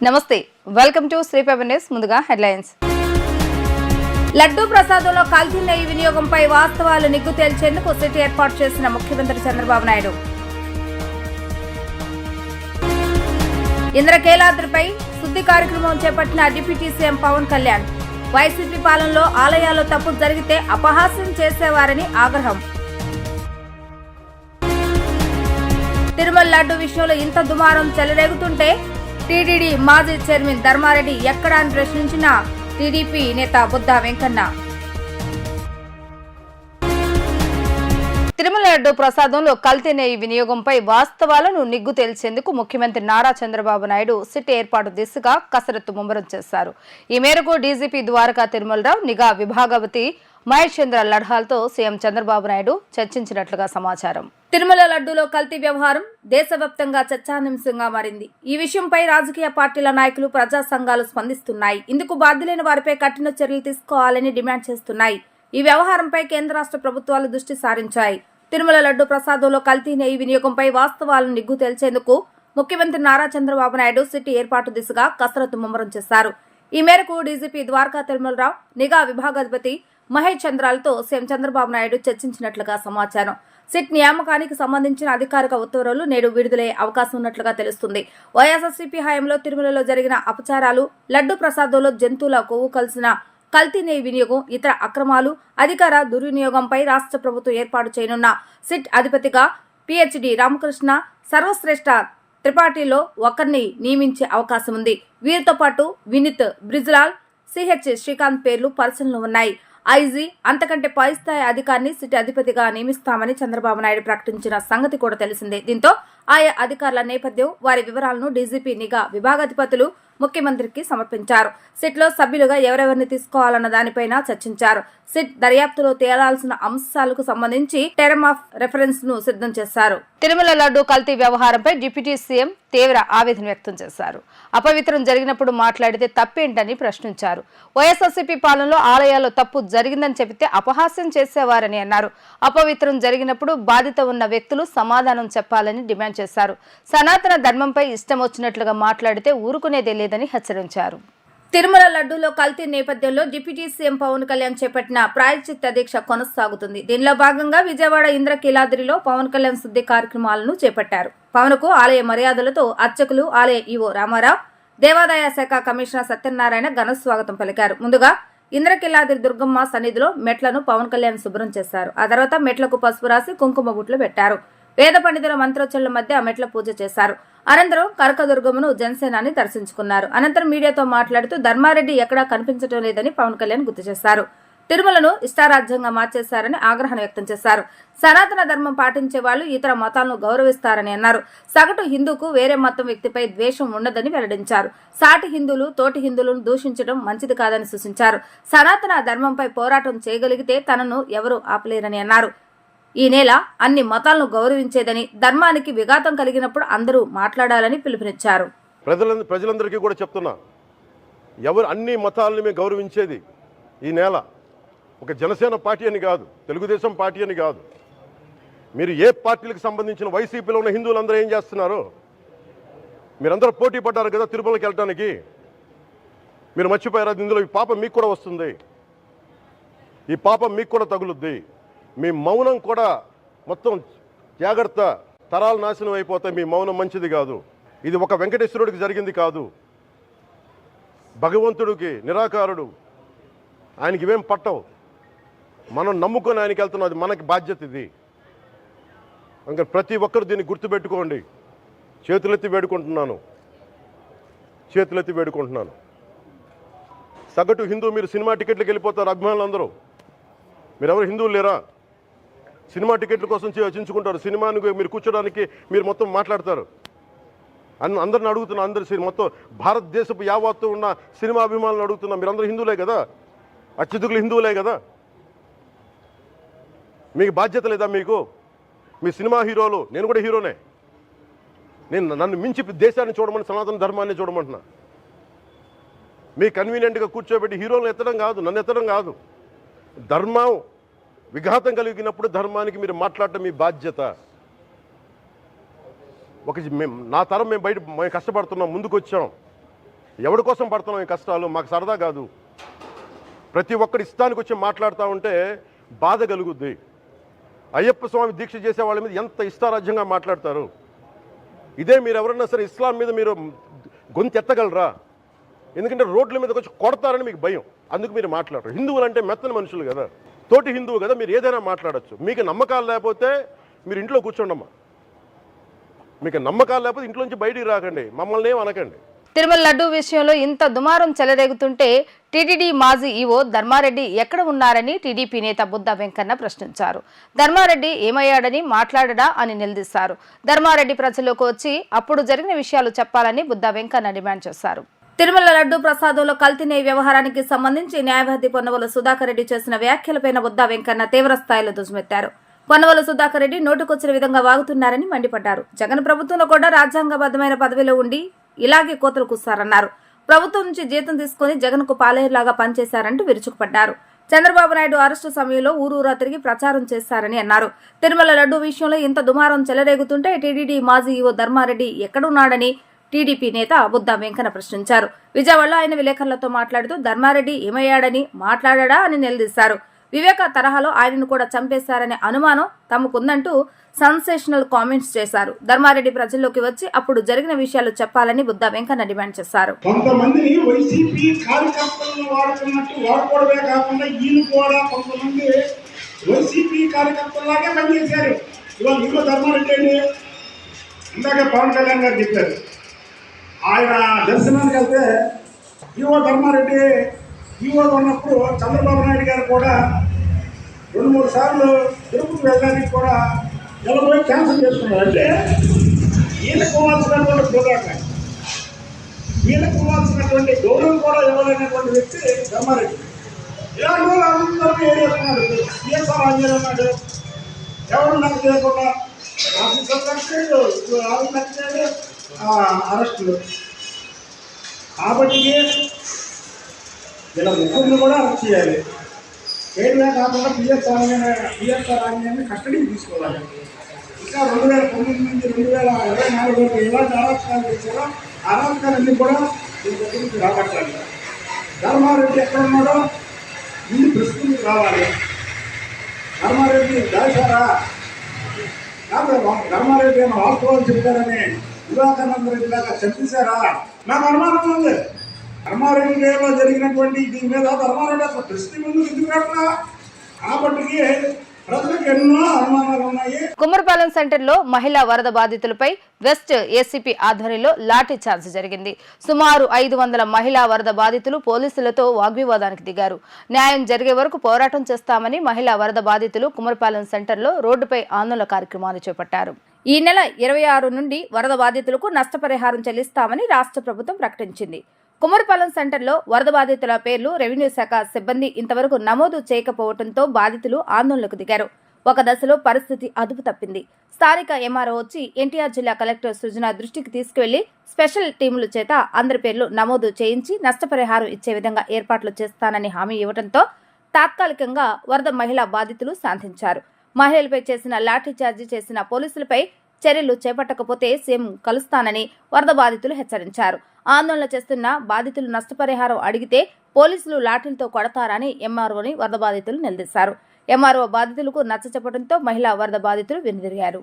నమస్తే welcome to శ్రీపేపర్ news. ముందుగా headlines. Laddu ప్రసాదంలో కల్తీ నెయ్యి వినియోగంపై వాస్తవాలు నిగ్గు తేల్చేందుకు సిట్ ఏర్పాటు చేసిన ముఖ్యమంత్రి చంద్రబాబు నాయుడు. ఇంద్రకీలాద్రిపై శుద్ధి కార్యక్రమం చేపట్టిన deputy CM Pawan Kalyan. YCP పాలనలో ఆలయాల్లో తప్పు జరిగితే అపహాస్యం చేసేవారని ఆగ్రహం. తిరుమల లడ్డు విషయంలో ఇంత దుమారం చెలరేగుతుంటే టీటీడీ మాజీ చైర్మన్ ధర్మారెడ్డి ఎక్కడా అని ప్రశ్నించిన టీడీపీ నేత బుద్ధా వెంకన్న. తిరుమల లడ్డు ప్రసాదంలో కల్తీ నెయ్యి వినియోగంపై వాస్తవాలను నిగ్గు తేల్చేందుకు ముఖ్యమంత్రి నారా చంద్రబాబు నాయుడు సిట్ ఏర్పాటు దిశగా కసరత్తు ముమ్మరం చేశారు. ఈ మేరకు డీజీపీ ద్వారకా తిరుమలరావు, నిఘా విభాగవతి మహేష్ చంద్ర లడ్హాల్తో సీఎం చంద్రబాబు నాయుడు చర్చించినట్లుగా సమాచారం. తిరుమల లడ్డూలో కల్తీ వ్యవహారం దేశవ్యాప్తంగా చర్చాంశంగా మారింది. ఈ విషయంపై రాజకీయ పార్టీల నాయకులు, ప్రజా సంఘాలు స్పందిస్తున్నాయి. ఇందుకు బాధ్యులైన వారిపై కఠిన చర్యలు తీసుకోవాలని డిమాండ్ చేస్తున్నాయి. ఈ వ్యవహారంపై కేంద్ర రాష్ట్ర ప్రభుత్వాలు దృష్టి సారించాయి. తిరుమల లడ్డు ప్రసాదంలో కల్తీ నెయ్యి వినియోగంపై వాస్తవాలను నిగ్గు తేల్చేందుకు ముఖ్యమంత్రి నారా చంద్రబాబు నాయుడు సిట్ ఏర్పాటు దిశగా కసరత్తు ముమ్మరం చేశారు. ఈ మేరకు డీజీపీ ద్వారకా తిరుమలరావు, నిఘా విభాగాధిపతి మహేష్ చంద్రాలతో సీఎం చంద్రబాబు నాయుడు చర్చించినట్లుగా సమాచారం. సిట్ నియామకానికి సంబంధించిన అధికారిక ఉత్తర్వులు నేడు విడుదలయ్యే అవకాశం ఉన్నట్లుగా తెలుస్తుంది. వైఎస్ఆర్సీపీ హయాంలో తిరుమలలో జరిగిన అపచారాలు, లడ్డు ప్రసాదంలో జంతువుల కొవ్వు కలిసిన కల్తీ నెయ్యి వినియోగం, ఇతర అక్రమాలు, అధికార దుర్వినియోగంపై రాష్ట్ర ప్రభుత్వం ఏర్పాటు చేయనున్న సిట్ అధిపతిగా పిహెచ్డి రామకృష్ణ సర్వశ్రేష్ఠ త్రిపాఠిలో ఒకరిని నియమించే అవకాశం ఉంది. వీరితో పాటు వినీత్ బ్రిజ్లాల్, సిహెచ్ శ్రీకాంత్ పేర్లు పరిశీలనలో ఉన్నాయి. ఐజీ అంతకంటే పై స్థాయి అధికారిని సిట్ అధిపతిగా నియమిస్తామని చంద్రబాబు నాయుడు ప్రకటించిన సంగతి కూడా తెలిసిందే. దీంతో ఆయా అధికారుల నేపథ్యం, వారి వివరాలను డీజీపీ, నిఘా విభాగాధిపతులు ముఖ్యమంత్రికి సమర్పించారు. సిట్ లో సభ్యులుగా ఎవరెవరిని తీసుకోవాలన్న దానిపైన చర్చించారు. సిట్ దర్యాప్తులో తేలాల్సిన అంశాలకు సంబంధించి టర్మ్ ఆఫ్ రెఫరెన్స్ ను సిద్ధం చేశారు. తిరుమల లడ్డు కల్తీ వ్యవహారంపై డిప్యూటీ సీఎం తీవ్ర ఆవేదన వ్యక్తం చేశారు. అపవిత్రం జరిగినప్పుడు మాట్లాడితే తప్పేంటని ప్రశ్నించారు. వైఎస్ఆర్సీపీ పాలనలో ఆలయాల్లో తప్పు జరిగిందని చెబితే అపహాస్యం చేసేవారని అన్నారు. అపవిత్రం జరిగినప్పుడు బాధిత ఉన్న వ్యక్తులు సమాధానం చెప్పాలని డిమాండ్ చేశారు. సనాతన ధర్మంపై ఇష్టం వచ్చినట్లుగా మాట్లాడితే ఊరుకునేదే లేదని హెచ్చరించారు. తిరుమల లడ్డూలో కల్తీ నేపథ్యంలో డిప్యూటీ సీఎం పవన్ కళ్యాణ్ చేపట్టిన ప్రాయశ్చిత్త దీక్ష కొనసాగుతుంది. దీనిలో భాగంగా విజయవాడ ఇంద్రకీలాద్రిలో పవన్ కళ్యాణ్ శుద్ధి కార్యక్రమాలను చేపట్టారు. పవన్ కు ఆలయ మర్యాదలతో అర్చకులు, ఆలయ ఈవో రామారావు, దేవాదాయ శాఖ కమిషనర్ సత్యనారాయణ ఘన స్వాగతం పలికారు. ముందుగా ఇంద్రకీలాద్రి దుర్గమ్మ సన్నిధిలో మెట్లను పవన్ కళ్యాణ్ శుభ్రం చేశారు. ఆ తర్వాత మెట్లకు పసుపు రాసి కుంకుమ బుట్లు పెట్టారు. వేద పండితుల మంత్రోచ్చరణల మధ్య మెట్ల పూజ చేశారు. అనంతరం కనకదుర్గమ్మను, జనసేనాన్ని దర్శించుకున్నారు. అనంతరం మీడియాతో మాట్లాడుతూ ధర్మారెడ్డి ఎక్కడా కనిపించడం లేదని పవన్ కళ్యాణ్ గుర్తు చేశారు. తిరుమలను ఇష్టారాజ్యంగా మార్చేశారని ఆగ్రహం వ్యక్తం చేశారు. సనాతన ధర్మం పాటించే వాళ్ళు ఇతర మతాలను గౌరవిస్తారని అన్నారు. సగటు హిందూకు వేరే మతం వ్యక్తిపై ద్వేషం ఉండదని వెల్లడించారు. సాటి హిందువులు తోటి హిందువులను దూషించడం మంచిది కాదని సూచించారు. సనాతన ధర్మంపై పోరాటం చేయగలిగితే తనను ఎవరూ ఆపలేరని అన్నారు. ఈ నెల అన్ని మతాలను గౌరవించేదని, ధర్మానికి విఘాతం కలిగినప్పుడు అందరూ మాట్లాడాలని పిలుపునిచ్చారు. ప్రజలందరికీ కూడా చెప్తున్నా, ఎవరు అన్ని మతాలను మేము గౌరవించేది. ఈ నేల ఒక జనసేన పార్టీ అని కాదు, తెలుగుదేశం పార్టీ అని కాదు. మీరు ఏ పార్టీలకు సంబంధించిన వైసీపీలో ఉన్న హిందువులందరూ ఏం చేస్తున్నారు? మీరందరూ పోటీ పడ్డారు కదా తిరుమలకి వెళ్ళడానికి. మీరు మర్చిపోయారు, ఇందులో ఈ పాపం మీకు కూడా వస్తుంది. ఈ పాపం మీకు కూడా తగులుద్ది. మీ మౌనం కూడా మొత్తం జాగ్రత్త, తరాలు నాశనం అయిపోతాయి. మీ మౌనం మంచిది కాదు. ఇది ఒక వెంకటేశ్వరుడికి జరిగింది కాదు. భగవంతుడికి, నిరాకారుడు, ఆయనకి ఇవేం పట్టవు. మనం నమ్ముకొని ఆయనకి వెళ్తున్నాం. అది మనకి బాధ్యత. ఇది ఇంకా ప్రతి ఒక్కరు దీన్ని గుర్తుపెట్టుకోండి. చేతులెత్తి వేడుకుంటున్నాను. సగటు హిందూ మీరు సినిమా టికెట్లకు వెళ్ళిపోతారు. అభిమానులు అందరూ మీరెవరు హిందువులు లేరా? సినిమా టికెట్ల కోసం చించుకుంటారు. సినిమాని మీరు కూర్చోడానికి మీరు మొత్తం మాట్లాడతారు. అందరిని అడుగుతున్నా, మొత్తం భారతదేశపు యావత్తు ఉన్న సినిమా అభిమానులను అడుగుతున్నా, మీరందరూ హిందువులే కదా? అత్యధికులు హిందువులే కదా? మీకు బాధ్యత లేదా? మీకు మీ సినిమా హీరోలు, నేను కూడా హీరోనే. నన్ను మించి దేశాన్ని చూడమని, సనాతన ధర్మాన్ని చూడమంటున్నా. మీ కన్వీనియంట్గా కూర్చోబెట్టి హీరోలను ఎత్తడం కాదు, నన్ను ఎత్తడం కాదు. ధర్మం విఘాతం కలిగినప్పుడు ధర్మానికి మీరు మాట్లాడటం మీ బాధ్యత. నా తరం మేము కష్టపడుతున్నాం, ముందుకు వచ్చాం. ఎవరి కోసం పడుతున్నాం ఈ కష్టాలు? మాకు సరదా కాదు. ప్రతి ఒక్కరి ఇష్టానికి వచ్చి మాట్లాడుతూ ఉంటే బాధ కలుగుద్ది. అయ్యప్ప స్వామి దీక్ష చేసే వాళ్ళ మీద ఎంత ఇష్టారాజ్యంగా మాట్లాడతారు. ఇదే మీరు ఎవరన్నా సరే ఇస్లాం మీద మీరు గొంతు ఎత్తగలరా? ఎందుకంటే రోడ్ల మీదకి వచ్చి కొడతారని మీకు భయం, అందుకు మీరు మాట్లాడరు. హిందువులు అంటే మెత్తని మనుషులు కదా, తోటి హిందువు కదా, మీరు ఏదైనా మాట్లాడచ్చు. మీకు నమ్మకాలు లేకపోతే మీరు ఇంట్లో కూర్చోండమ్మా. మీకు నమ్మకాలు లేకపోతే ఇంట్లో నుంచి బయటికి రాకండి, మమ్మల్ని ఏం అనకండి. తిరుమల లడ్డూ విషయంలో ఇంత దుమారం చెలరేగుతుంటే టీటీడీ మాజీ ఈవో ధర్మారెడ్డి ఎక్కడ ఉన్నారని టీడీపీ నేత బుద్ధ వెంకన్న ప్రశ్నించారు. ధర్మారెడ్డి ఏమయ్యాడని మాట్లాడడా అని నిలదీశారు. ధర్మారెడ్డి ప్రజల్లోకి వచ్చి అప్పుడు జరిగిన విషయాలు చెప్పాలని బుద్ధ వెంకన్న డిమాండ్ చేశారు. తిరుమల లడ్డూ ప్రసాదంలో కల్తీ వ్యవహారానికి సంబంధించి న్యాయవాది పొన్నవోలు సుధాకర్ రెడ్డి చేసిన వ్యాఖ్యలపై బుద్ధ వెంకన్న తీవ్ర స్థాయిలో దుమ్మెత్తారు. పొన్నవోలు సుధాకర్ రెడ్డి నోటుకొచ్చిన విధంగా వాగుతున్నారని మండిపడ్డారు. జగన్ ప్రభుత్వంలో కూడా రాజ్యాంగబద్ధమైన పదవిలో ఉండి ఇలాగే కోతలు కూస్తారన్నారు. ప్రభుత్వం నుంచి జీతం తీసుకుని జగన్ కు పాలేరులాగా పనిచేశారంటూ విరుచుకుపడ్డారు. చంద్రబాబు నాయుడు అరెస్టు సమయంలో ఊరూరా తిరిగి ప్రచారం చేశారని అన్నారు. తిరుమల లడ్డూ విషయంలో ఇంత దుమారం చెలరేగుతుంటే టీటీడీ మాజీ ఈవో ధర్మారెడ్డి ఎక్కడున్నాడని టీడీపీ నేత బుద్ధ వెంకన్న ప్రశ్నించారు. విజయవాడలో ఆయన విలేకరులతో మాట్లాడుతూ ధర్మారెడ్డి ఏమయ్యాడని మాట్లాడా అని నిలదీశారు. వివేక తరహాలో ఆయనను కూడా చంపేశారనే అనుమానం తమకుందంటూ సెన్సేషనల్ కామెంట్స్ చేశారు. ధర్మారెడ్డి ప్రజల్లోకి వచ్చి అప్పుడు జరిగిన విషయాలు చెప్పాలని బుద్ధ వెంకన్న డిమాండ్ చేశారు. కొంతమందిని వైసీపీ కార్యకర్తలను వాడుతున్నట్టు వాడుకోవడమే కాకుండా ఈయన కూడా కొంతమంది వైసీపీ కార్యకర్తలాగే పనిచేశారు. ఇవాళ ఈవో ధర్మారెడ్డి అండి, ఇందాక పవన్ కళ్యాణ్ గారు చెప్పారు, ఆయన దర్శనానికి వెళ్తే ఈవో ధర్మారెడ్డి ఈవో ఉన్నప్పుడు చంద్రబాబు నాయుడు గారు కూడా 2-3 సార్లు తిరుపతి వెళ్ళడానికి కూడా వెళ్ళబోయి క్యాన్సిల్ చేసుకున్నారు. అంటే ఈయనకు ఇవ్వాల్సినటువంటి ప్రోగ్రాం, ఈయనకు ఇవ్వాల్సినటువంటి గౌరవం కూడా ఇవ్వలేనటువంటి వ్యక్తి ధర్మారెడ్డి. ఇలాంటి వాళ్ళు అందరూ ఏరేస్తున్నాడు. సిఎస్ఆర్ ఆంజనేయ ఉన్నాడు, ఎవరు నాకు చేయకుండా అరెస్టులు. కాబట్టి ఇలా ముగ్గురిని కూడా అరెస్ట్ చేయాలి. ఏడుగా కాకుండా పిఎస్ఆర్ ఆంజనేయాన్ని కస్టడీకి తీసుకోవాలి. ఇంకా 2009 నుంచి 2024 వరకు ఎలాంటి అరాచకాలు చేశారో అరాచకాలన్నీ కూడా దీని దగ్గర నుంచి రాబట్టాలి. ధర్మారెడ్డి ఎక్కడ ఉన్నాడో ముందు ప్రశ్నలకు రావాలి. ధర్మారెడ్డి దాచారా, ధర్మారెడ్డి ఏమో వాస్తవాలు చెప్తారని వివేకానంద రెడ్డి లాగా చంపేశారా? నాకు అనుమానం ఉంది. ధర్మారెడ్డి గారిలో జరిగినటువంటి దీని మీద ధర్మారెడ్డి అసలు ప్రశ్న ముందు ఎందుకు రాట్లా? కాబట్టి ప్రజలకు ఎన్నో అనుమానాలు ఉన్నాయి. కుమ్మరపాలెం సెంటర్లో మహిళా వరద బాధితులపై వెస్ట్ ఏసీపీ ఆధ్వర్యంలో లాఠీ చార్జ్ జరిగింది. సుమారు 500 మహిళా వరద బాధితులు పోలీసులతో వాగ్వివాదానికి దిగారు. న్యాయం జరిగే వరకు పోరాటం చేస్తామని మహిళా వరద బాధితులు కుమ్మరపాలెం సెంటర్లో రోడ్డుపై ఆందోళన కార్యక్రమాన్ని చేపట్టారు. ఈ నెల 26 నుండి వరద బాధితులకు నష్టపరిహారం చెల్లిస్తామని రాష్ట్ర ప్రభుత్వం ప్రకటించింది. కుమ్మరపాలెం సెంటర్లో వరద బాధితుల పేర్లు రెవెన్యూ శాఖ సిబ్బంది ఇంతవరకు నమోదు చేయకపోవడంతో బాధితులు ఆందోళనకు దిగారు. ఒక దశలో పరిస్థితి అదుపు తప్పింది. స్థానిక ఎంఆర్ఓ వచ్చి ఎన్టీఆర్ జిల్లా కలెక్టర్ సృజన దృష్టికి తీసుకువెళ్లి స్పెషల్ టీముల చేత అందరి పేర్లు నమోదు చేయించి నష్టపరిహారం ఇచ్చే విధంగా ఏర్పాట్లు చేస్తానని హామీ ఇవ్వడంతో తాత్కాలికంగా వరద మహిళా బాధితులు శాంతించారు. మహిళలపై చేసిన లాఠీ చార్జీ చేసిన పోలీసులపై చర్యలు చేపట్టకపోతే సీఎం కలుస్తానని వరద బాధితులు హెచ్చరించారు. ఆందోళన చేస్తున్న బాధితులు నష్టపరిహారం అడిగితే పోలీసులు లాఠీలతో కొడతారని ఎంఆర్ఓని వరద బాధితులు నిలదీశారు. ఎంఆర్ఓ బాధితులకు నచ్చచెప్పడంతో మహిళా వరద బాధితులు వెనుదిరిగారు.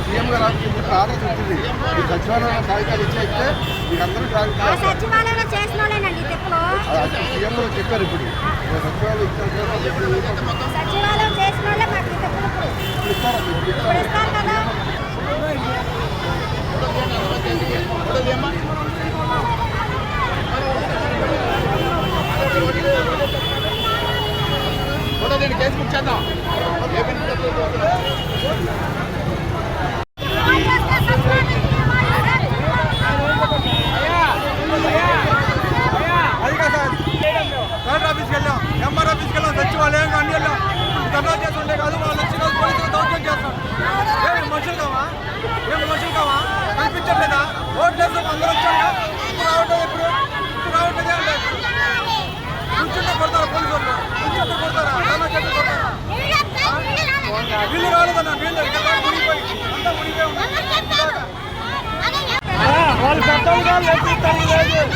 సీఎం గారు ఆదేశం వచ్చింది, ఈ సచివాలయం కాగితాలు ఇచ్చేస్తే మీకు అందరూ సచివాలయంలో చేసిన వాళ్ళేనండి. సీఎం గారు చెప్పారు. ఇప్పుడు సచివాలయం సచివాలయం చేసిన వాళ్ళే మాకు ఇస్తారు కదా. కేసు బుక్ చేద్దాం. కలెక్టర్ ఆఫీస్కి వెళ్ళాం, ఎంఆర్ ఆఫీస్కి వెళ్ళాం, సచివాలయం అన్ని వెళ్ళాం. ధర్నా చేస్తుండే కాదు వాళ్ళు అందరూ వచ్చాక రావట్లేదు ఇప్పుడు రావట్లేదు అంటే కూర్చుంటే కొడతారా పోలీసు వాళ్ళు కూర్చుంటే కొడతారా ధర్నా చేస్తే కొడతారా వీళ్ళు రాలేదన్నా వీళ్ళు ఇక్కడ మునిగిపోయి అంతా మునిగిపోయి ఉన్నారు వాళ్ళు పెద్దలు లేదు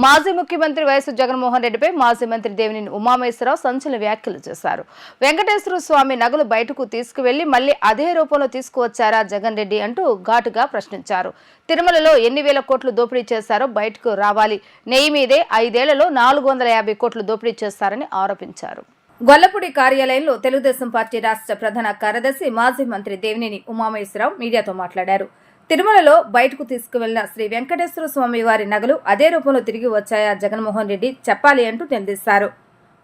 మాజీ ముఖ్యమంత్రి వైఎస్ జగన్మోహన్ రెడ్డిపై మాజీ మంత్రి దేవినేని ఉమామహేశ్వరరావు సంచలన వ్యాఖ్యలు చేశారు. వెంకటేశ్వర స్వామి నగలు బయటకు తీసుకువెళ్లి మళ్లీ అదే రూపంలో తీసుకువచ్చారా జగన్ రెడ్డి అంటూ ఘాటుగా ప్రశ్నించారు. తిరుమలలో ఎన్ని వేల కోట్లు దోపిడీ చేశారో బయటకు రావాలి. నెయ్యి మీదే 5 ఏళ్లలో 450 కోట్లు దోపిడీ చేశారని ఆరోపించారు. గొల్లపూడి కార్యాలయంలో తెలుగుదేశం పార్టీ రాష్ట్ర ప్రధాన కార్యదర్శి మాజీ మంత్రి దేవినేని ఉమామహేశ్వరరావు మీడియాతో మాట్లాడారు. తిరుమలలో బయటకు తీసుకువెళ్లిన శ్రీ వెంకటేశ్వర స్వామి వారి నగలు అదే రూపంలో తిరిగి వచ్చాయా జగన్మోహన్ రెడ్డి చెప్పాలి అంటూ నిలదీశారు.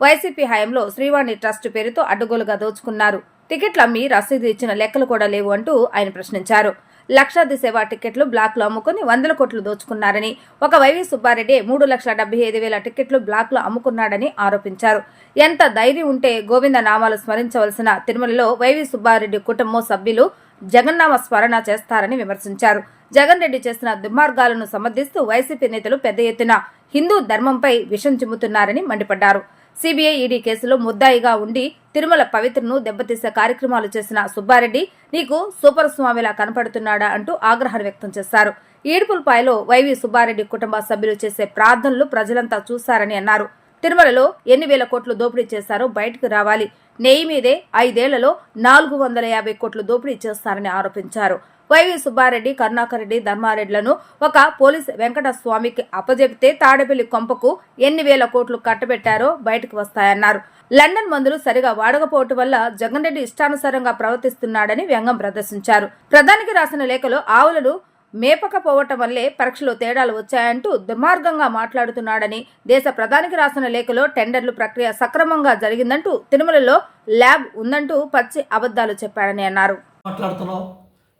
వైసీపీ హయాంలో శ్రీవాణి ట్రస్ట్ పేరుతో అడ్డగోలుగా దోచుకున్నారు. టికెట్లు అమ్మి రసీదు ఇచ్చిన లెక్కలు కూడా లేవు అంటూ ఆయన ప్రశ్నించారు. లక్షాది సేవా టికెట్లు బ్లాక్ లో అమ్ముకుని 100 కోట్లు దోచుకున్నారని, ఒక వైవి సుబ్బారెడ్డి 3,75,000 టికెట్లు బ్లాక్ లో అమ్ముకున్నాడని ఆరోపించారు. ఎంత ధైర్యం ఉంటే గోవింద నామాలు స్మరించవలసిన తిరుమలలో వైవి సుబ్బారెడ్డి కుటుంబం సభ్యులు జగన్నామ స్మరణ చేస్తారని విమర్శించారు. జగన్ రెడ్డి చేసిన దుర్మార్గాలను సమర్థిస్తూ వైసీపీ నేతలు పెద్ద ఎత్తున హిందూ ధర్మంపై విషం చిమ్ముతున్నారని మండిపడ్డారు. సిబిఐ ఈడీ కేసులో ముద్దాయిగా ఉండి తిరుమల పవిత్రను దెబ్బతీసే కార్యక్రమాలు చేసిన సుబ్బారెడ్డి నీకు సూపర్ స్వామిలా కనపడుతున్నాడా అంటూ ఆగ్రహం వ్యక్తం చేశారు. ఈడుపులపాయలో వైవి సుబ్బారెడ్డి కుటుంబ సభ్యులు చేసే ప్రార్థనలు ప్రజలంతా చూశారని అన్నారు. తిరుమలలో ఎన్ని వేల కోట్లు దోపిడీ చేశారో బయటకు రావాలి. నెయ్యి మీదే 5 ఏళ్లలో 450 కోట్లు దోపిడీ చేస్తారని ఆరోపించారు. వైవి సుబ్బారెడ్డి, కరుణాకర్ రెడ్డి, ధర్మారెడ్లను ఒక పోలీస్ వెంకటస్వామికి అప్పజెపితే తాడేపల్లి కొంపకు ఎన్ని వేల కోట్లు కట్టబెట్టారో బయటకు వస్తాయన్నారు. లండన్ మందులు సరిగా వాడకపోవటం వల్ల జగన్ రెడ్డి ఇష్టానుసారంగా ప్రవర్తిస్తున్నాడని వ్యంగ్యం ప్రదర్శించారు. ప్రధానికి రాసిన లేఖలో ఆవులను మేపకపోవటం వల్లే పరీక్షలో తేడాలు వచ్చాయంటూ దుర్మార్గంగా మాట్లాడుతున్నాడని, దేశ ప్రధానికి రాసిన లేఖలో టెండర్లు ప్రక్రియ సక్రమంగా జరిగిందంటూ, తిరుమలలో ల్యాబ్ ఉందంటూ పచ్చి అబద్ధాలు చెప్పాడని అన్నారు. మాట్లాడుతున్నావు,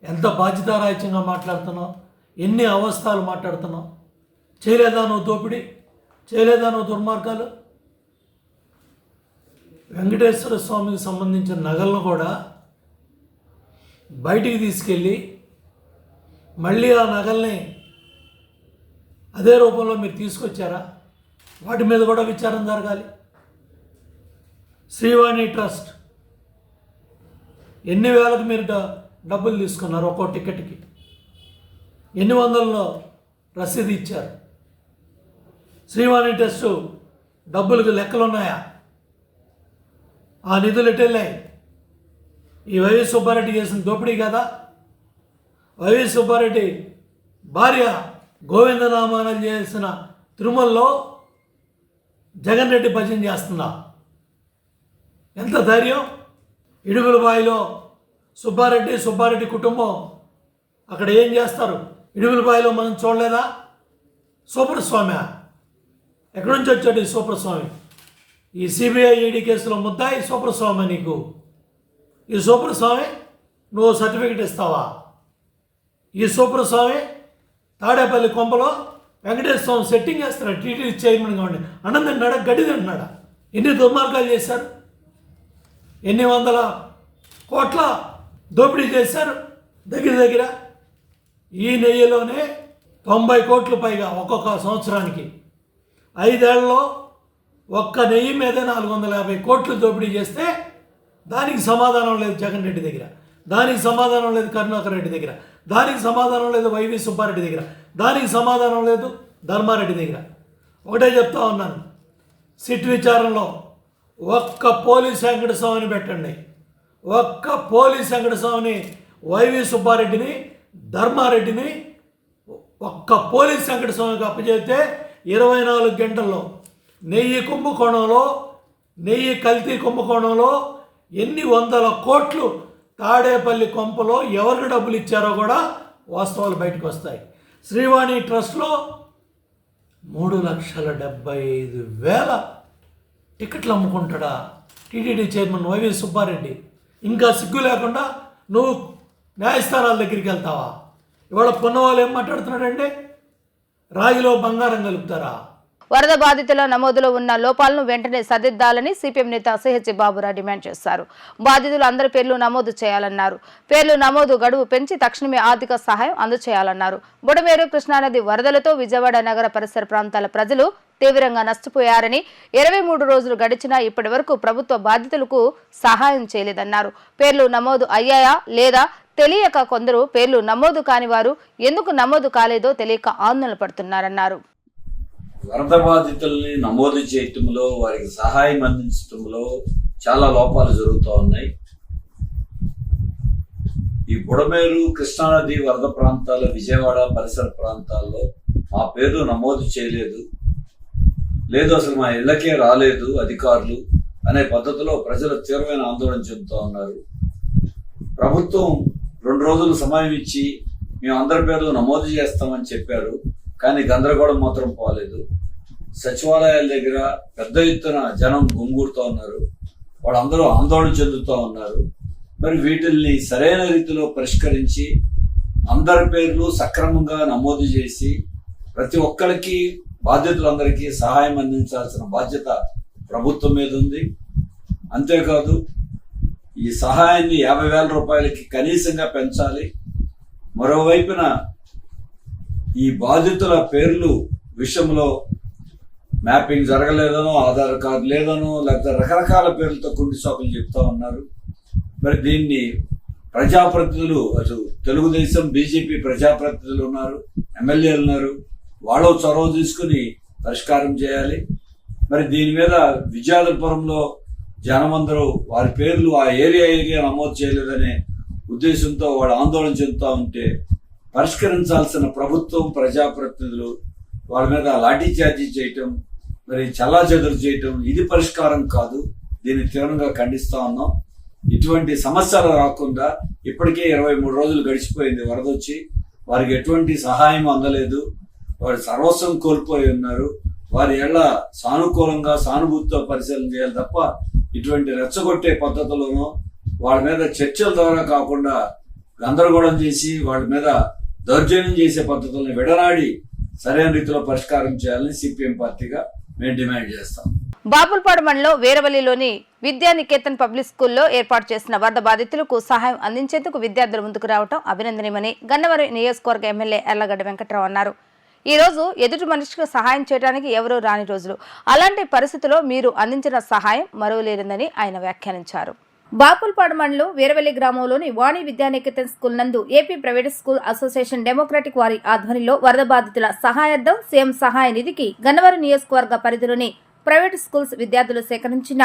ఎంత బాధ్యతారాహిత్యంగా మాట్లాడుతున్నావు, ఎన్ని అవస్థలు మాట్లాడుతున్నావు. చేయలేదా నువ్వు దోపిడీ, చేయలేదా నువ్వు దుర్మార్గాలు. వెంకటేశ్వర స్వామికి సంబంధించిన నగలను కూడా బయటికి తీసుకెళ్ళి మళ్ళీ ఆ నగల్ని అదే రూపంలో మీరు తీసుకొచ్చారా? వాటి మీద కూడా విచారణ జరగాలి. శ్రీవాణి ట్రస్ట్ ఎన్ని వేలకు మీరు డబ్బులు తీసుకున్నారు? ఒక్కో టికెట్కి ఎన్ని వందలలో రసీదు ఇచ్చారు? శ్రీవాణి ట్రస్ట్ డబ్బులకు లెక్కలు ఉన్నాయా? ఆ నిధులు ఎటు వెళ్ళాయి? ఈ వైవి సుబ్బారెడ్డి చేసిన దోపిడీ కదా. వైవి సుబ్బారెడ్డి భార్య గోవిందనామానం చేసిన తిరుమలలో జగన్ రెడ్డి భజన చేస్తుందా? ఎంత ధైర్యం! ఇడుగులబాయిలో సుబ్బారెడ్డి కుటుంబం అక్కడ ఏం చేస్తారు? ఇడుగులబాయిలో మనం చూడలేదా? సూపర్ స్వామి ఎక్కడి నుంచి వచ్చాడు ఈ సూపర్ స్వామి? ఈ సిబిఐ ఈడీ కేసులో ముద్దాయి సూపర్ స్వామి. నీకు ఈ సూపర్ స్వామి నువ్వు సర్టిఫికెట్ ఇస్తావా? ఈ సూపర్ స్వామి తాడేపల్లి కొంపలో వెంకటేశ్వర స్వామి సెట్టింగ్ చేస్తున్నాడు. టీటీడీ చైర్మన్గా ఉండి అన్నం తింటున్నాడా, గడ్డి తింటున్నాడా? ఎన్ని దుర్మార్గాలు చేశారు, ఎన్ని వందల కోట్ల దోపిడీ చేశారు. దగ్గర ఈ నెయ్యిలోనే 90 కోట్లు పైగా ఒక్కొక్క సంవత్సరానికి. 5 ఏళ్లలో ఒక్క నెయ్యి మీద 450 కోట్లు దోపిడీ చేస్తే దానికి సమాధానం లేదు జగన్ రెడ్డి దగ్గర, దానికి సమాధానం లేదు కరుణాకర్ రెడ్డి దగ్గర, దానికి సమాధానం లేదు వైవి సుబ్బారెడ్డి దగ్గర, దానికి సమాధానం లేదు ధర్మారెడ్డి దగ్గర. ఒకటే చెప్తా ఉన్నాను, సిట్ విచారణలో ఒక్క పోలీస్ వెంకటస్వామిని పెట్టండి, ఒక్క పోలీస్ వెంకటస్వామిని, వైవి సుబ్బారెడ్డిని, ధర్మారెడ్డిని ఒక్క పోలీస్ వెంకటస్వామికి అప్పచెప్తే 24 గంటల్లో నెయ్యి కుంభకోణంలో, నెయ్యి కల్తీ కుంభకోణంలో ఎన్ని వందల కోట్లు తాడేపల్లి కొంపలో ఎవరికి డబ్బులు ఇచ్చారో కూడా వాస్తవాలు బయటకు వస్తాయి. శ్రీవాణి ట్రస్ట్లో 3,75,000 టికెట్లు అమ్ముకుంటాడా టీటీడీ చైర్మన్ వైవి సుబ్బారెడ్డి? ఇంకా సిగ్గు లేకుండా నువ్వు న్యాయస్థానాల దగ్గరికి వెళ్తావా? ఇవాళ పొన్నవాళ్ళు ఏం మాట్లాడుతున్నాడండి? రాగిలో బంగారం కలుపుతారా? వరద బాధితుల నమోదులో ఉన్న లోపాలను వెంటనే సరిదిద్దాలని సిపిఎం నేత సిహెచ్ బాబురావు డిమాండ్ చేశారు. బాధితులు అందరి పేర్లు నమోదు చేయాలన్నారు. పేర్లు నమోదు గడువు పెంచి తక్షణమే ఆర్థిక సహాయం అందజేయాలన్నారు. బుడమేరు కృష్ణానది వరదలతో విజయవాడ నగర పరిసర ప్రాంతాల ప్రజలు తీవ్రంగా నష్టపోయారని, 23 రోజులు గడిచినా ఇప్పటి వరకు ప్రభుత్వ బాధితులకు సహాయం చేయలేదన్నారు. పేర్లు నమోదు అయ్యాయా లేదా తెలియక కొందరు పేర్లు నమోదు కాని వారు ఎందుకు నమోదు కాలేదో తెలియక ఆందోళన పడుతున్నారన్నారు. వరద బాధితుల్ని నమోదు చేయటంలో, వారికి సహాయం అందించడంలో చాలా లోపాలు జరుగుతూ ఉన్నాయి. ఈ బుడమేరు కృష్ణానది వరద ప్రాంతాల విజయవాడ పరిసర ప్రాంతాల్లో మా పేరు నమోదు చేయలేదు, లేదు అసలు మా ఇళ్లకే రాలేదు అధికారులు అనే పద్ధతిలో ప్రజలు తీవ్రమైన ఆందోళన చెందుతూ ఉన్నారు. ప్రభుత్వం 2 రోజులు సమయం ఇచ్చి మేము అందరి పేర్లు నమోదు చేస్తామని చెప్పారు, కానీ గందరగోళం మాత్రం పోలేదు. సచివాలయాల దగ్గర పెద్ద ఎత్తున జనం గుంగూరుతూ ఉన్నారు, వాళ్ళందరూ ఆందోళన చెందుతూ ఉన్నారు. మరి వీటిల్ని సరైన రీతిలో పరిష్కరించి అందరి పేర్లు సక్రమంగా నమోదు చేసి ప్రతి ఒక్కరికి, బాధితులందరికీ సహాయం అందించాల్సిన బాధ్యత ప్రభుత్వం మీద ఉంది. అంతేకాదు ఈ సహాయాన్ని 50,000 రూపాయలకి కనీసంగా పెంచాలి. మరోవైపున ఈ బాధితుల పేర్లు విషయంలో మ్యాపింగ్ జరగలేదనో, ఆధార్ కార్డు లేదనో, లేకపోతే రకరకాల పేర్లతో కుంటి సాకులు చెప్తా ఉన్నారు. మరి దీన్ని ప్రజాప్రతినిధులు, అటు తెలుగుదేశం బీజేపీ ప్రజాప్రతినిధులు ఉన్నారు, ఎమ్మెల్యేలు ఉన్నారు, వాళ్ళు చొరవ తీసుకుని పరిష్కారం చేయాలి. మరి దీని మీద విజయవాడపురంలో జనమందరూ వారి పేర్లు ఆ ఏరియా నమోదు చేయలేదనే ఉద్దేశంతో వాళ్ళు ఆందోళన చెందుతూ ఉంటే పరిష్కరించాల్సిన ప్రభుత్వం, ప్రజాప్రతినిధులు వాళ్ళ మీద లాఠీ చార్జీ చేయటం, మరి చల్లాచెదురు చేయటం ఇది పరిష్కారం కాదు. దీన్ని తీవ్రంగా ఖండిస్తా ఉన్నాం. ఇటువంటి సమస్యలు రాకుండా ఇప్పటికే 23 రోజులు గడిచిపోయింది వరదొచ్చి, వారికి ఎటువంటి సహాయం అందలేదు, వారు సర్వస్వం కోల్పోయి ఉన్నారు. వారి ఏళ్ల సానుకూలంగా సానుభూతితో పరిశీలన చేయాలి తప్ప ఇటువంటి రెచ్చగొట్టే పద్ధతులను వాళ్ళ మీద చర్చల ద్వారా కాకుండా గందరగోళం చేసి వాళ్ళ మీద దౌర్జన్యం చేసే పద్ధతులను విడనాడి సరైన రీతిలో పరిష్కారం చేయాలని సిపిఎం పార్టీగా మేము డిమాండ్ చేస్తాం. బాపులపాడు మండలం వీరవల్లిలోని విద్యానికేతన్ పబ్లిక్ స్కూల్లో ఏర్పాటు చేసిన వరద బాధితులకు సహాయం అందించేందుకు విద్యార్థులు ముందుకు రావడం అభినందనీయమని గన్నవరం నియోజకవర్గ ఎమ్మెల్యే ఎర్లగడ్డ వెంకట్రావు అన్నారు. ఈ రోజు ఎదుటి మనిషికి సహాయం చేయడానికి ఎవరూ రాని రోజులు. అలాంటి పరిస్థితుల్లో మీరు అందించిన సహాయం మరువలేనిదని ఆయన వ్యాఖ్యానించారు. బాపులపాడు మండలం వీరవల్లి గ్రామంలోని వాణి విద్యానికేతన్ స్కూల్ నందు AP private school association democratic వారి ఆధ్వర్యంలో వరద బాధితుల సహాయార్థం సీఎం సహాయ నిధికి గన్నవరం నియోజకవర్గ పరిధిలోని ప్రైవేట్ స్కూల్స్ విద్యార్థులు సేకరించిన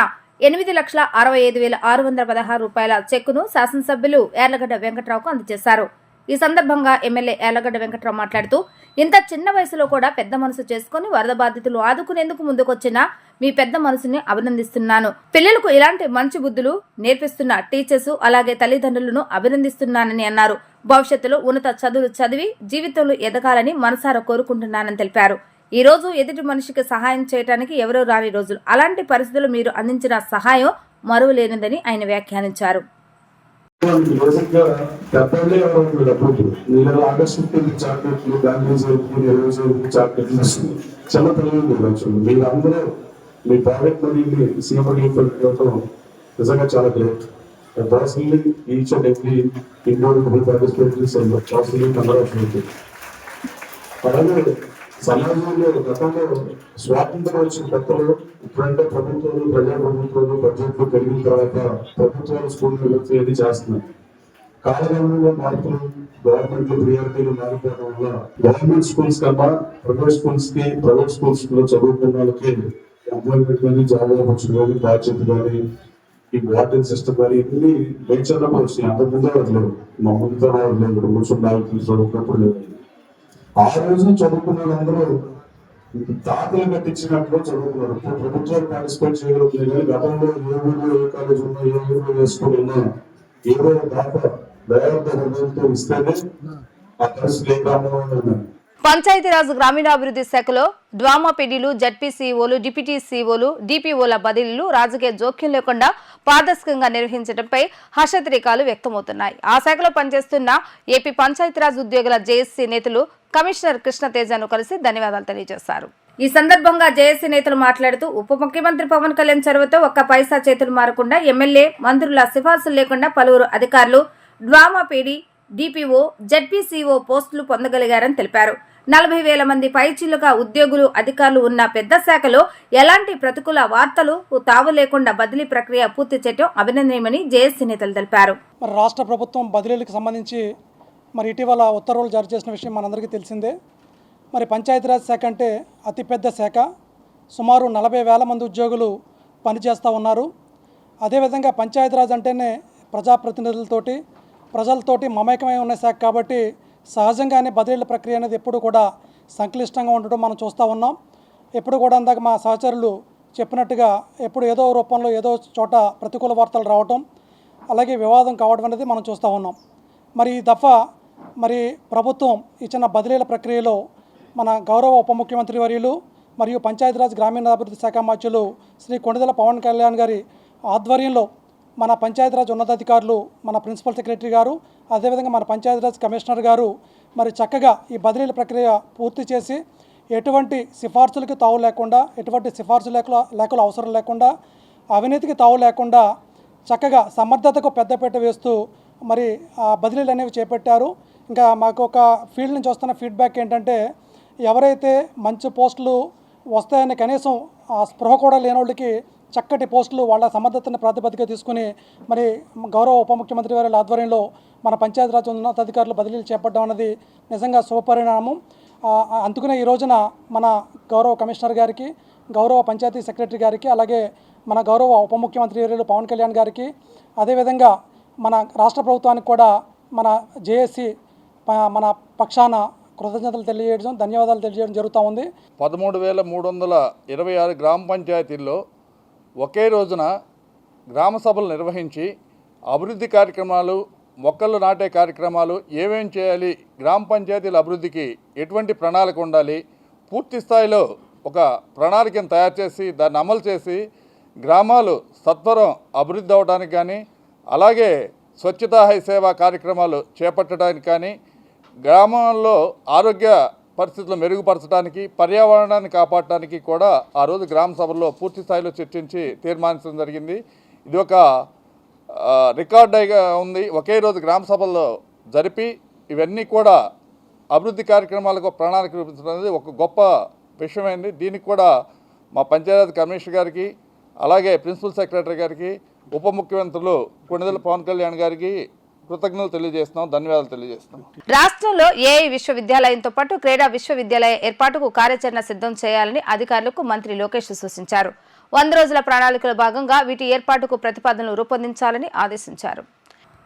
8,65,616 రూపాయల చెక్కును శాసనసభ్యులు యార్లగడ్డ వెంకట్రావుకు అందజేశారు. ఈ సందర్భంగా ఎమ్మెల్యే యార్లగడ్డ వెంకట్రావు మాట్లాడుతూ, ఇంత చిన్న వయసులో కూడా పెద్ద మనసు చేసుకుని వరద బాధితులు ఆదుకునేందుకు ముందుకొచ్చిన మీ పెద్ద మనసుని అభినందిస్తున్నాను. పిల్లలకు ఇలాంటి మంచి బుద్ధులు నేర్పిస్తున్న టీచర్స్ అలాగే తల్లిదండ్రులను అభినందిస్తున్నానని అన్నారు. భవిష్యత్తులో ఉన్నత చదువులు చదివి జీవితంలో ఎదగాలని మనసారా కోరుకుంటున్నానని తెలిపారు. ఈ రోజు ఎదుటి మనిషికి సహాయం చేయడానికి ఎవరో రాని రోజులు. అలాంటి పరిస్థితుల్లో మీరు అందించిన సహాయం మరువలేనిదని ఆయన వ్యాఖ్యానించారు. మీ ప్రైవేట్ మనీని సీఎండి నిజంగా చాలా great. Personally each and every individual participators and personally congratulate. అలాగే సమాజంలో గతంలో స్వాతంత్రం వచ్చిన కొత్తలో ఇప్పుడంటే ప్రభుత్వాలు, ప్రజాప్రభుత్వాలు బడ్జెట్లు పెరిగిన తర్వాత ప్రభుత్వాలు స్కూల్ ఏది చేస్తున్నాయి. కాలగమనంలో మార్పులు, గవర్నమెంట్ ప్రియారిటీలు మారిపోవడం వల్ల గవర్నమెంట్ స్కూల్స్ కన్నా ప్రైవేట్ స్కూల్స్ లో చదువుకున్న వాళ్ళకి ఎంప్లాయ్మెంట్ కానీ, జాబ్ ఆపర్చునిటీ కానీ, బాధ్యత కానీ, ఈ వార్డెన్ సిస్టమ్ కానీ ఇవన్నీ నేచర్నప్పుడు వస్తాయి. అంతకుముందే లేవు, మా ముందు లేవు, కూర్చుండాలి చదువుకున్నప్పుడు లేవు. ఆ రోజు చదువుకున్న వాళ్ళందరూ తాతలు కట్టించినప్పుడు చదువుకున్నారు. ఇప్పుడు ప్రభుత్వాలు పార్టిసిపేట్ చేయగలుగుతుంది కానీ గతంలో ఏ ఊళ్ళో ఏ కాలేజ్ ఉన్నా, ఏ ఊళ్ళో ఏ స్కూల్ ఉన్నా ఏదో దయార్థ హృదయంతో ఇస్తేనే ఆ పరిస్థితి ఏ గ్రామంలో ఉన్నాయి. పంచాయతీరాజ్ గ్రామీణాభివృద్ధి శాఖలో డ్వామాపీడీలు, జడ్పీసీఓలు, డిప్యూటీ సీఓలు, డిపిఓల బదిలీలు రాజకీయ జోక్యం లేకుండా పారదర్శకంగా నిర్వహించడంపై హర్షాతిరేకాలు వ్యక్తమవుతున్నాయి. ఆ శాఖలో పనిచేస్తున్న ఏపీ పంచాయతీరాజ్ ఉద్యోగుల జేఏసీ నేతలు కమిషనర్ కృష్ణతేజను కలిసి ధన్యవాదాలు తెలియజేశారు. ఈ సందర్భంగా జేఏసీ నేతలు మాట్లాడుతూ ఉప ముఖ్యమంత్రి పవన్ కళ్యాణ్ చొరవతో ఒక్క పైసా చేతులు మారకుండా ఎమ్మెల్యే, మంత్రుల సిఫార్సులు లేకుండా పలువురు అధికారులు డ్వామాపీడీ, డిపిఓ, జడ్పీసీఓ పోస్టులు పొందగలిగారని తెలిపారు. 40,000 మంది పైచిలుగా ఉద్యోగులు, అధికారులు ఉన్న పెద్ద శాఖలో ఎలాంటి ప్రతికూల వార్తలు తావు లేకుండా బదిలీ ప్రక్రియ పూర్తి చేయడం అభినందనీయమని జేఏసీ నేతలు తెలిపారు. మరి రాష్ట్ర ప్రభుత్వం బదిలీలకు సంబంధించి మరి ఇటీవల ఉత్తర్వులు జారీ చేసిన విషయం మనందరికీ తెలిసిందే. మరి పంచాయతీరాజ్ శాఖ అంటే అతిపెద్ద శాఖ. సుమారు 40,000 మంది ఉద్యోగులు పనిచేస్తూ ఉన్నారు. అదేవిధంగా పంచాయతీరాజ్ అంటేనే ప్రజాప్రతినిధులతోటి, ప్రజలతోటి మమేకమై ఉన్న శాఖ కాబట్టి సహజంగానే బదిలీల ప్రక్రియ అనేది ఎప్పుడు కూడా సంక్లిష్టంగా ఉండడం మనం చూస్తూ ఉన్నాం. ఎప్పుడు కూడా అందాక మా సహచరులు చెప్పినట్టుగా ఎప్పుడు ఏదో రూపంలో ఏదో చోట ప్రతికూల వార్తలు రావటం, అలాగే వివాదం కావడం అనేది మనం చూస్తూ ఉన్నాం. మరి ఈ దఫా మరి ప్రభుత్వం ఇచ్చిన బదిలీల ప్రక్రియలో మన గౌరవ ఉప ముఖ్యమంత్రి వర్యులు మరియు పంచాయతీరాజ్ గ్రామీణాభివృద్ధి శాఖ మంత్రులు శ్రీ కొణిదెల పవన్ కళ్యాణ్ గారి ఆధ్వర్యంలో మన పంచాయతీరాజ్ ఉన్నతాధికారులు, మన ప్రిన్సిపల్ సెక్రటరీ గారు, అదేవిధంగా మన పంచాయతీరాజ్ కమిషనర్ గారు మరి చక్కగా ఈ బదిలీల ప్రక్రియ పూర్తి చేసి ఎటువంటి సిఫార్సులకి తావు లేకుండా, ఎటువంటి సిఫార్సు లేఖలు అవసరం లేకుండా, అవినీతికి తావు లేకుండా చక్కగా సమర్థతకు పెద్దపీట వేస్తూ మరి ఆ బదిలీలు అనేవి చేపట్టారు. ఇంకా మాకు ఒక ఫీల్డ్ నుంచి వస్తున్న ఫీడ్బ్యాక్ ఏంటంటే ఎవరైతే మంచి పోస్టులు వస్తాయని కనీసం ఆ స్పృహ కూడా లేని వాళ్ళకి చక్కటి పోస్టులు వాళ్ళ సమర్థతని ప్రాతిపదిక తీసుకుని మరి గౌరవ ఉప ముఖ్యమంత్రి వారి ఆధ్వర్యంలో మన పంచాయతీరాజ్ ఉన్నతాధికారులు బదిలీలు చేపట్టడం అనేది నిజంగా శుభపరిణామం. అందుకనే ఈ రోజున మన గౌరవ కమిషనర్ గారికి, గౌరవ పంచాయతీ సెక్రటరీ గారికి, అలాగే మన గౌరవ ఉప ముఖ్యమంత్రి వర్యులు పవన్ కళ్యాణ్ గారికి, అదేవిధంగా మన రాష్ట్ర ప్రభుత్వానికి కూడా మన జేఏసీ మన పక్షాన కృతజ్ఞతలు తెలియజేయడం, ధన్యవాదాలు తెలియజేయడం జరుగుతూ ఉంది. 13,326 గ్రామ పంచాయతీల్లో ఒకే రోజున గ్రామ సభలు నిర్వహించి అభివృద్ధి కార్యక్రమాలు, మొక్కలు నాటే కార్యక్రమాలు ఏమేం చేయాలి, గ్రామ పంచాయతీల అభివృద్ధికి ఎటువంటి ప్రణాళిక ఉండాలి, పూర్తి స్థాయిలో ఒక ప్రణాళికను తయారు చేసి దాన్ని అమలు చేసి గ్రామాలు సత్వరం అభివృద్ధి అవడానికి కానీ, అలాగే స్వచ్ఛతా హై సేవా కార్యక్రమాలు చేపట్టడానికి కానీ, గ్రామాల్లో ఆరోగ్య పరిస్థితులు మెరుగుపరచడానికి, పర్యావరణాన్ని కాపాడటానికి కూడా ఆ రోజు గ్రామ సభల్లో పూర్తి స్థాయిలో చర్చించి తీర్మానించడం జరిగింది. ఇది ఒక రికార్డుగా ఉంది. ఒకే రోజు గ్రామ సభల్లో జరిపి ఇవన్నీ కూడా అభివృద్ధి కార్యక్రమాలకు ప్రణాళిక రూపించడం అనేది ఒక గొప్ప విషయమైంది. దీనికి కూడా మా పంచాయతీ కమిషనర్ గారికి, అలాగే ప్రిన్సిపల్ సెక్రటరీ గారికి, ఉప ముఖ్యమంత్రులు కొణిదెల పవన్ కళ్యాణ్ గారికి కృతజ్ఞతలు తెలియజేస్తున్నాం, ధన్యవాదాలు తెలియజేస్తున్నాం. రాష్ట్రంలో ఏఐ విశ్వవిద్యాలయంతో పాటు క్రీడా విశ్వవిద్యాలయ ఏర్పాటుకు కార్యాచరణ సిద్ధం చేయాలని అధికారులకు మంత్రి లోకేష్ సూచించారు. 100 రోజుల ప్రణాళికలో భాగంగా వీటి ఏర్పాటుకు ప్రతిపాదనలు రూపొందించాలని ఆదేశించారు.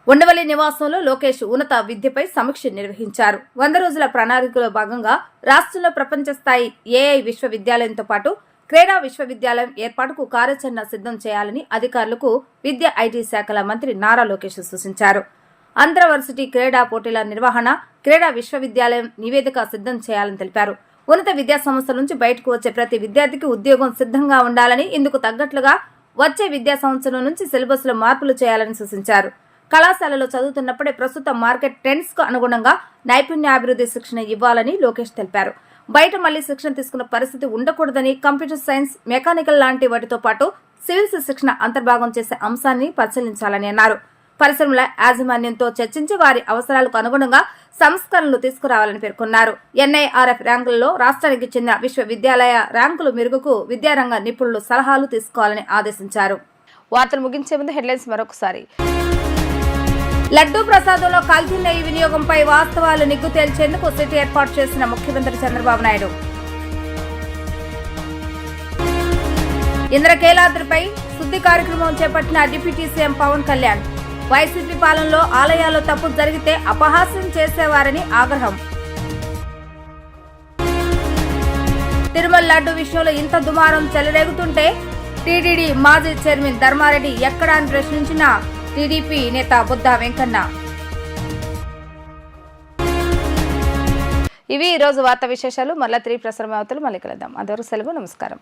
ఉండవల్లి నివాసంలో లోకేష్ ఉన్నత విద్యపై సమీక్ష నిర్వహించారు. 100 రోజుల ప్రణాళికలో భాగంగా రాష్ట్రంలో ప్రపంచ స్థాయి ఏఐ విశ్వవిద్యాలయంతో పాటు క్రీడా విశ్వవిద్యాలయం ఏర్పాటుకు కార్యాచరణ సిద్ధం చేయాలని అధికారులకు విద్యా ఐటీ శాఖల మంత్రి నారా లోకేష్ సూచించారు. అంతర్వర్సిటీ క్రీడా పోటీల నిర్వహణ, క్రీడా విశ్వవిద్యాలయం నివేదిక సిద్ధం చేయాలని తెలిపారు. ఉన్నత విద్యా సంస్థల నుంచి బయటకు వచ్చే ప్రతి విద్యార్థికి ఉద్యోగం సిద్ధంగా ఉండాలని, ఇందుకు తగ్గట్లుగా వచ్చే విద్యా సంవత్సరం నుంచి సిలబస్ లో మార్పులు చేయాలని సూచించారు. కళాశాలలో చదువుతున్నప్పుడే ప్రస్తుత మార్కెట్ ట్రెండ్స్ కు అనుగుణంగా నైపుణ్యాభివృద్ధి శిక్షణ ఇవ్వాలని లోకేష్ తెలిపారు. బయట మళ్లీ శిక్షణ తీసుకున్న పరిస్థితి ఉండకూడదని, కంప్యూటర్ సైన్స్, మెకానికల్ లాంటి వాటితో పాటు సివిల్స్ శిక్షణ అంతర్భాగం చేసే అంశాన్ని పరిశీలించాలని అన్నారు. పరిశ్రమల యాజమాన్యంతో చర్చించి వారి అవసరాలకు అనుగుణంగా సంస్కరణలు తీసుకురావాలని పేర్కొన్నారు. ఎన్ఐఆర్ఎఫ్ ర్యాంకులలో రాష్ట్రానికి చెందిన విశ్వవిద్యాలయ ర్యాంకులు మెరుగుకు విద్యారంగ నిపుణులు సలహాలు తీసుకోవాలని ఆదేశించారు. వార్తలు ముగించే ముందు హెడ్లైన్స్ మరొకసారి. లడ్డూ ప్రసాదంలో కల్తీ నెయ్యి వినియోగంపై వాస్తవాలు నిగ్గు తేల్చేందుకు సిట్ ఏర్పాటు చేసిన ముఖ్యమంత్రి చంద్రబాబు నాయుడు. ఇంద్రకీలాద్రిపై శుద్ధి కార్యక్రమం చేపట్టిన deputy CM Pawan Kalyan. YCP పాలనలో ఆలయాల్లో తప్పు జరిగితే అపహాస్యం చేసేవారని ఆగ్రహం. తిరుమల లడ్డు విషయంలో ఇంత దుమారం చెలరేగుతుంటే టీటీడీ మాజీ చైర్మన్ ధర్మారెడ్డి ఎక్కడా అని ప్రశ్నించిన టీడీపీ నేత బుద్ధ వెంకన్న. ఇవి ఈ రోజు వార్తా విశేషాలు. మళ్ళీ 3 ప్రసారం అవతలు మళ్ళీ కలుద్దాం. అంతవరకు సెలవు. నమస్కారం.